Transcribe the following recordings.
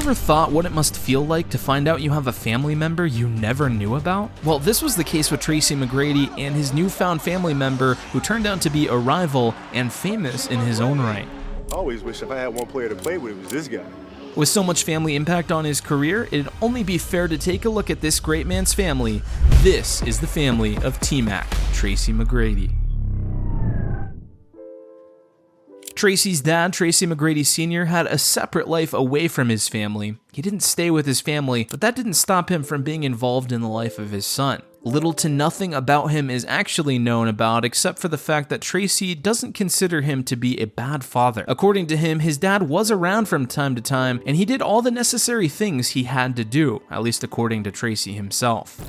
ever thought what it must feel like to find out you have a family member you never knew about? Well, this was the case with Tracy McGrady and his newfound family member who turned out to be a rival and famous in his own right. I always wish if I had one player to play with, it was this guy. With so much family impact on his career, it'd only be fair to take a look at this great man's family. This is the family of T-Mac, Tracy McGrady. Tracy's dad, Tracy McGrady Sr., had a separate life away from his family. He didn't stay with his family, but that didn't stop him from being involved in the life of his son. Little to nothing about him is actually known about, except for the fact that Tracy doesn't consider him to be a bad father. According to him, his dad was around from time to time, and he did all the necessary things he had to do, at least according to Tracy himself.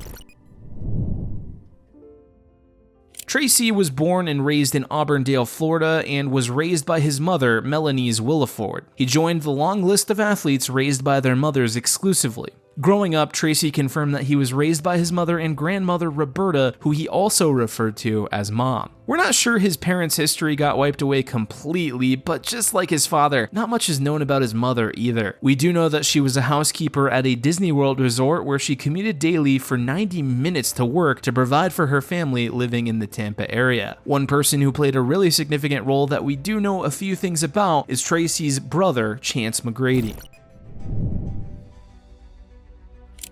Tracy was born and raised in Auburndale, Florida, and was raised by his mother, Melanie Williford. He joined the long list of athletes raised by their mothers exclusively. Growing up, Tracy confirmed that he was raised by his mother and grandmother, Roberta, who he also referred to as Mom. We're not sure his parents' history got wiped away completely, but just like his father, not much is known about his mother either. We do know that she was a housekeeper at a Disney World resort where she commuted daily for 90 minutes to work to provide for her family living in the Tampa area. One person who played a really significant role that we do know a few things about is Tracy's brother, Chance McGrady.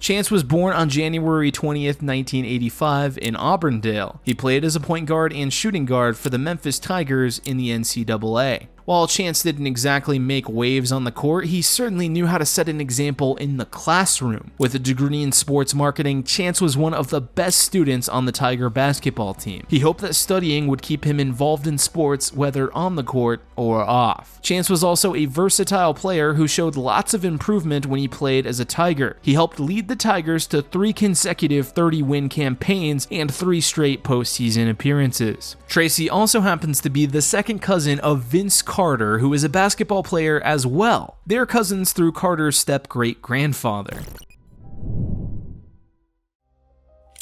Chance was born on January 20th, 1985 in Auburndale. He played as a point guard and shooting guard for the Memphis Tigers in the NCAA. While Chance didn't exactly make waves on the court, he certainly knew how to set an example in the classroom. With a degree in sports marketing, Chance was one of the best students on the Tiger basketball team. He hoped that studying would keep him involved in sports, whether on the court or off. Chance was also a versatile player who showed lots of improvement when he played as a Tiger. He helped lead the Tigers to 3 consecutive 30-win campaigns and 3 straight postseason appearances. Tracy also happens to be the second cousin of Vince Carter, who is a basketball player as well. They're cousins through Carter's step-great-grandfather.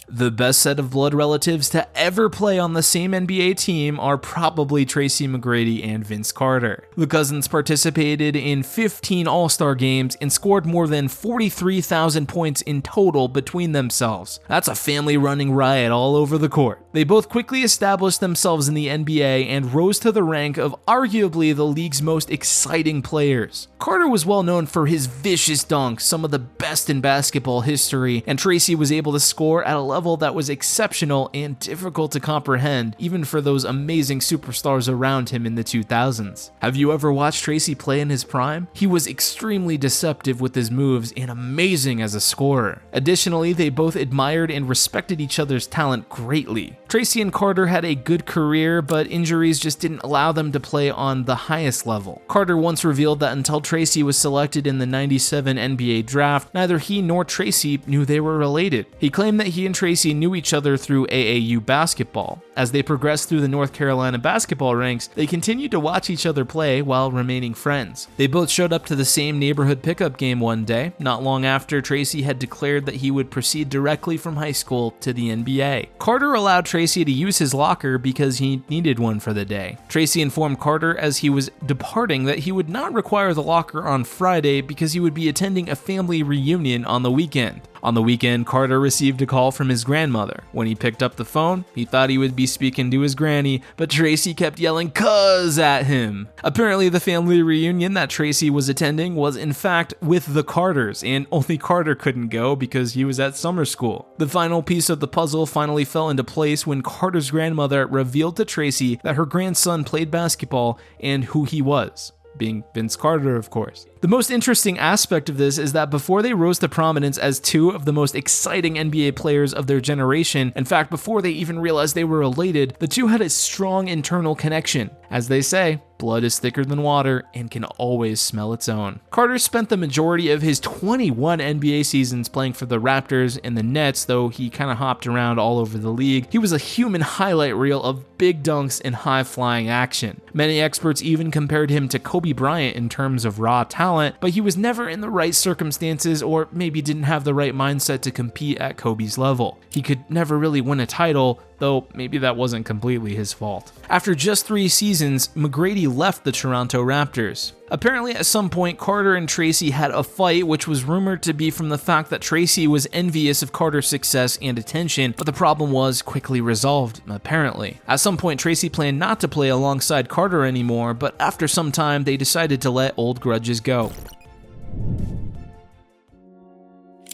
The best set of blood relatives to ever play on the same NBA team are probably Tracy McGrady and Vince Carter. The cousins participated in 15 All-Star games and scored more than 43,000 points in total between themselves. That's a family running riot all over the court. They both quickly established themselves in the NBA and rose to the rank of arguably the league's most exciting players. Carter was well known for his vicious dunks, some of the best in basketball history, and Tracy was able to score at a level that was exceptional and difficult to comprehend, even for those amazing superstars around him in the 2000s. Have you ever watched Tracy play in his prime? He was extremely deceptive with his moves and amazing as a scorer. Additionally, they both admired and respected each other's talent greatly. Tracy and Carter had a good career, but injuries just didn't allow them to play on the highest level. Carter once revealed that until Tracy was selected in the '97 NBA draft, neither he nor Tracy knew they were related. He claimed that he and Tracy knew each other through AAU basketball. As they progressed through the North Carolina basketball ranks, they continued to watch each other play while remaining friends. They both showed up to the same neighborhood pickup game one day, not long after Tracy had declared that he would proceed directly from high school to the NBA. Carter allowed Tracy to use his locker because he needed one for the day. Tracy informed Carter as he was departing that he would not require the locker on Friday because he would be attending a family reunion on the weekend. On the weekend, Carter received a call from his grandmother. When he picked up the phone, he thought he would be speaking to his granny, but Tracy kept yelling "cuz" at him. Apparently, the family reunion that Tracy was attending was in fact with the Carters, and only Carter couldn't go because he was at summer school. The final piece of the puzzle finally fell into place when Carter's grandmother revealed to Tracy that her grandson played basketball and who he was, being Vince Carter, of course. The most interesting aspect of this is that before they rose to prominence as 2 of the most exciting NBA players of their generation, in fact, before they even realized they were related, the 2 had a strong internal connection. As they say, blood is thicker than water and can always smell its own. Carter spent the majority of his 21 NBA seasons playing for the Raptors and the Nets, though he kind of hopped around all over the league. He was a human highlight reel of big dunks and high-flying action. Many experts even compared him to Kobe Bryant in terms of raw talent, but he was never in the right circumstances or maybe didn't have the right mindset to compete at Kobe's level. He could never really win a title, though maybe that wasn't completely his fault. After just 3 seasons, McGrady left the Toronto Raptors. Apparently, at some point, Carter and Tracy had a fight, which was rumored to be from the fact that Tracy was envious of Carter's success and attention, but the problem was quickly resolved, apparently. At some point, Tracy planned not to play alongside Carter anymore, but after some time, they decided to let old grudges go.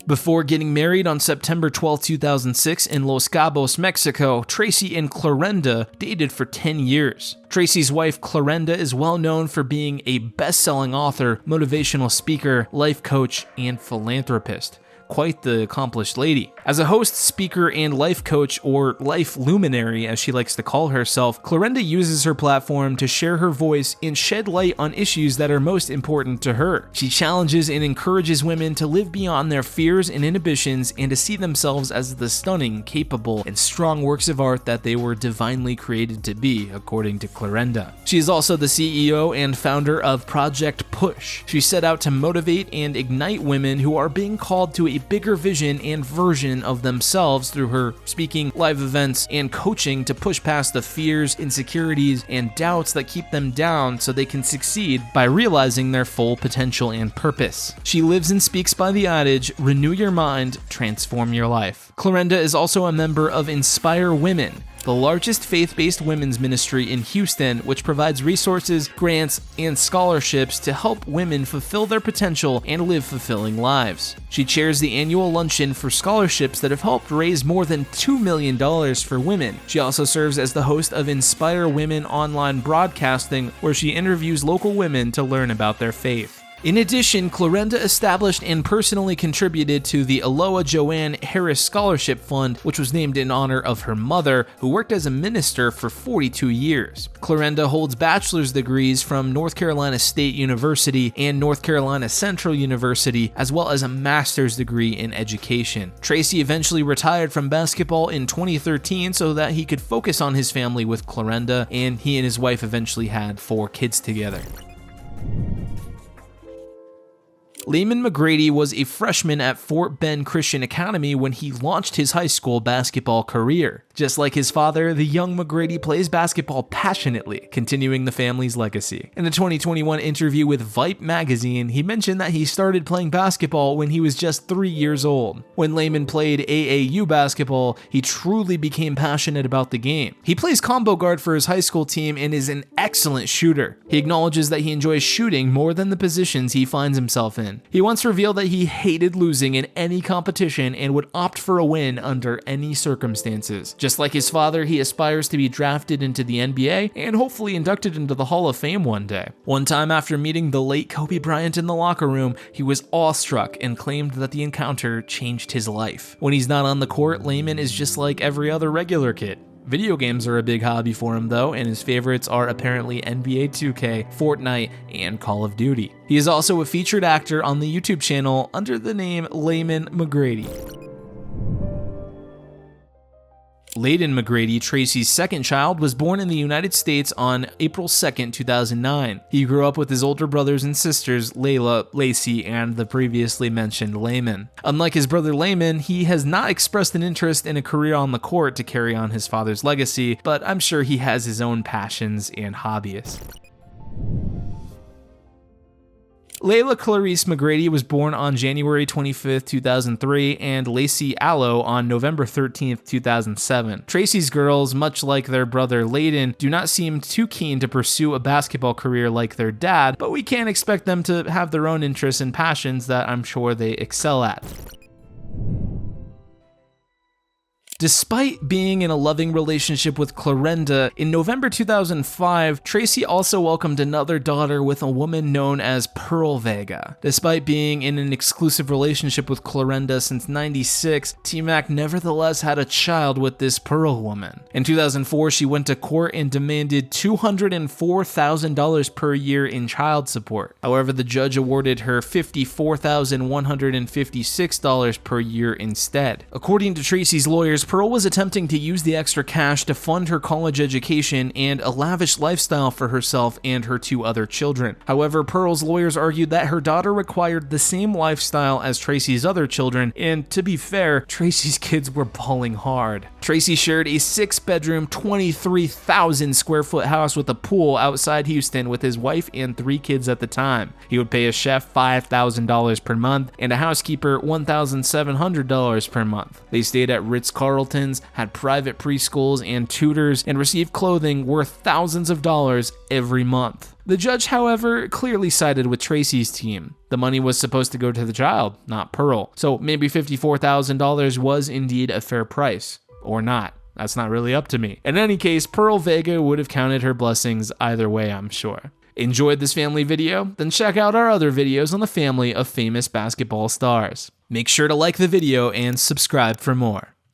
Before getting married on September 12, 2006 in Los Cabos, Mexico, Tracy and Clarenda dated for 10 years. Tracy's wife, Clarenda, is well known for being a best-selling author, motivational speaker, life coach, and philanthropist. Quite the accomplished lady. As a host, speaker, and life coach, or life luminary as she likes to call herself, Clarenda uses her platform to share her voice and shed light on issues that are most important to her. She challenges and encourages women to live beyond their fears and inhibitions and to see themselves as the stunning, capable, and strong works of art that they were divinely created to be, according to Clarenda. She is also the CEO and founder of Project Push. She set out to motivate and ignite women who are being called to a bigger vision and version of themselves through her speaking, live events, and coaching to push past the fears, insecurities, and doubts that keep them down so they can succeed by realizing their full potential and purpose. She lives and speaks by the adage, renew your mind, transform your life. Clarenda is also a member of Inspire Women, the largest faith-based women's ministry in Houston, which provides resources, grants, and scholarships to help women fulfill their potential and live fulfilling lives. She chairs the annual luncheon for scholarships that have helped raise more than $2 million for women. She also serves as the host of Inspire Women online broadcasting, where she interviews local women to learn about their faith. In addition, Clarenda established and personally contributed to the Aloha Joanne Harris Scholarship Fund, which was named in honor of her mother, who worked as a minister for 42 years. Clarenda holds bachelor's degrees from North Carolina State University and North Carolina Central University, as well as a master's degree in education. Tracy eventually retired from basketball in 2013 so that he could focus on his family with Clarenda, and he and his wife eventually had 4 kids together. Layman McGrady was a freshman at Fort Bend Christian Academy when he launched his high school basketball career. Just like his father, the young McGrady plays basketball passionately, continuing the family's legacy. In a 2021 interview with Vibe magazine, he mentioned that he started playing basketball when he was just 3 years old. When Layman played AAU basketball, he truly became passionate about the game. He plays combo guard for his high school team and is an excellent shooter. He acknowledges that he enjoys shooting more than the positions he finds himself in. He once revealed that he hated losing in any competition and would opt for a win under any circumstances. Just like his father, he aspires to be drafted into the NBA and hopefully inducted into the Hall of Fame one day. One time after meeting the late Kobe Bryant in the locker room, he was awestruck and claimed that the encounter changed his life. When he's not on the court, Layman is just like every other regular kid. Video games are a big hobby for him though, and his favorites are apparently NBA 2K, Fortnite, and Call of Duty. He is also a featured actor on the YouTube channel under the name Layman McGrady. Layden McGrady, Tracy's second child, was born in the United States on April 2, 2009. He grew up with his older brothers and sisters, Layla, Lacey, and the previously mentioned Layman. Unlike his brother Layman, he has not expressed an interest in a career on the court to carry on his father's legacy, but I'm sure he has his own passions and hobbies. Layla Clarice McGrady was born on January 25, 2003, and Lacey Allo on November 13, 2007. Tracy's girls, much like their brother Layden, do not seem too keen to pursue a basketball career like their dad, but we can't expect them to have their own interests and passions that I'm sure they excel at. Despite being in a loving relationship with Clarenda, in November 2005, Tracy also welcomed another daughter with a woman known as Pearl Vega. Despite being in an exclusive relationship with Clarenda since '96, T-Mac nevertheless had a child with this Pearl woman. In 2004, she went to court and demanded $204,000 per year in child support. However, the judge awarded her $54,156 per year instead. According to Tracy's lawyers, Pearl was attempting to use the extra cash to fund her college education and a lavish lifestyle for herself and her 2 other children. However, Pearl's lawyers argued that her daughter required the same lifestyle as Tracy's other children, and to be fair, Tracy's kids were balling hard. Tracy shared a 6-bedroom, 23,000 square foot house with a pool outside Houston with his wife and 3 kids at the time. He would pay a chef $5,000 per month and a housekeeper $1,700 per month. They stayed at Ritz-Carltons, had private preschools and tutors, and received clothing worth thousands of dollars every month. The judge, however, clearly sided with Tracy's team. The money was supposed to go to the child, not Pearl. So maybe $54,000 was indeed a fair price. Or not. That's not really up to me. In any case, Pearl Vega would have counted her blessings either way, I'm sure. Enjoyed this family video? Then check out our other videos on the family of famous basketball stars. Make sure to like the video and subscribe for more.